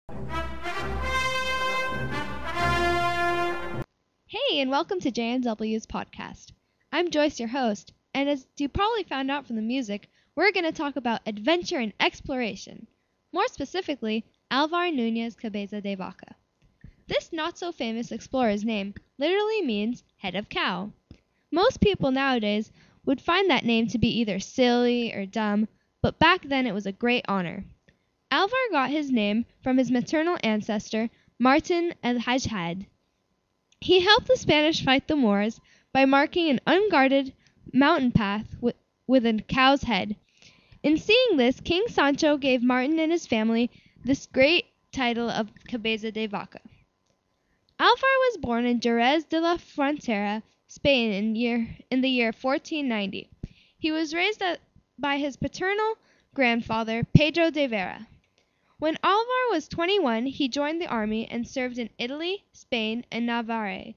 Hey, and welcome to JNW's podcast. I'm Joyce, your host, and as you probably found out from the music, we're going to talk about adventure and exploration. More specifically, Alvar Nunez Cabeza de Vaca. This not-so-famous explorer's name literally means head of cow. Most people nowadays would find that name to be either silly or dumb, but back then it was a great honor. Alvar got his name from his maternal ancestor, Martin el Hajjad. He helped the Spanish fight the Moors by marking an unguarded mountain path with a cow's head. In seeing this, King Sancho gave Martin and his family this great title of Cabeza de Vaca. Alvar was born in Jerez de la Frontera, Spain in the year 1490. He was raised by his paternal grandfather, Pedro de Vera. When Alvar was 21, he joined the army and served in Italy, Spain, and Navarre.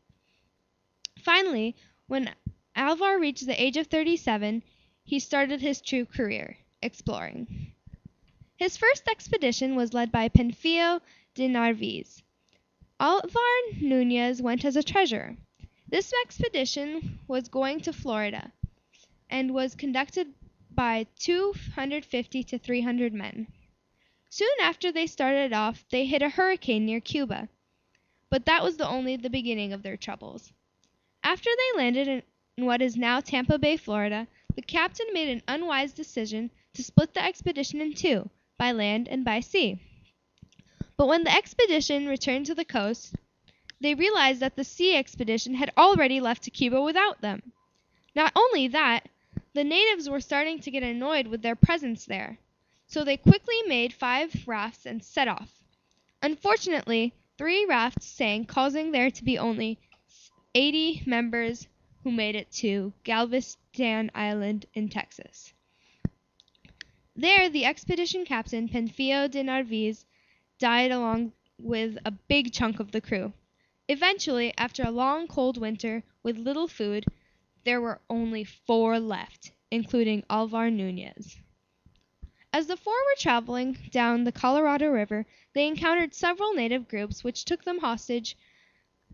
Finally, when Alvar reached the age of 37, he started his true career, exploring. His first expedition was led by Pánfilo de Narváez. Alvar Nunez went as a treasurer. This expedition was going to Florida and was conducted by 250 to 300 men. Soon after they started off, they hit a hurricane near Cuba, but that was only the beginning of their troubles. After they landed in what is now Tampa Bay, Florida, the captain made an unwise decision to split the expedition in two, by land and by sea. But when the expedition returned to the coast, they realized that the sea expedition had already left to Cuba without them. Not only that, the natives were starting to get annoyed with their presence there, so they quickly made 5 rafts and set off. Unfortunately, 3 rafts sank, causing there to be only 80 members who made it to Galveston Island in Texas. There, the expedition captain, Pánfilo de Narváez, died along with a big chunk of the crew. Eventually, after a long cold winter with little food, there were only 4 left, including Alvar Nunez. As the 4 were traveling down the Colorado River, they encountered several native groups which took them hostage,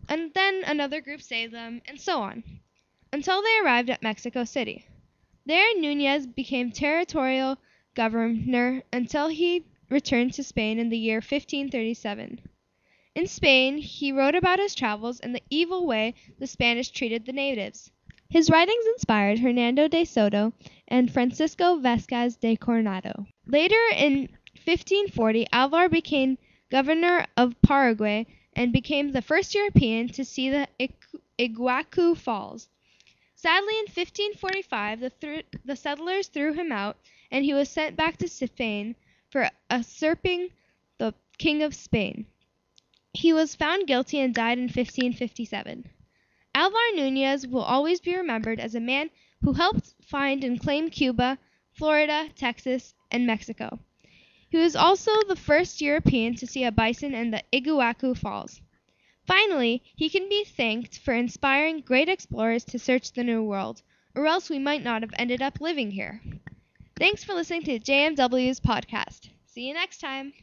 and then another group saved them, and so on, until they arrived at Mexico City. There, Nunez became territorial governor until he returned to Spain in the year 1537. In Spain, he wrote about his travels and the evil way the Spanish treated the natives. His writings inspired Hernando de Soto and Francisco Vázquez de Coronado. Later, in 1540, Alvar became governor of Paraguay and became the first European to see the Iguacu Falls. Sadly, in 1545, the settlers threw him out, and he was sent back to Spain for usurping the King of Spain. He was found guilty and died in 1557. Alvar Nunez will always be remembered as a man who helped find and claim Cuba, Florida, Texas, and Mexico. He was also the first European to see a bison in the Iguacu Falls. Finally, he can be thanked for inspiring great explorers to search the New World, or else we might not have ended up living here. Thanks for listening to JMW's podcast. See you next time.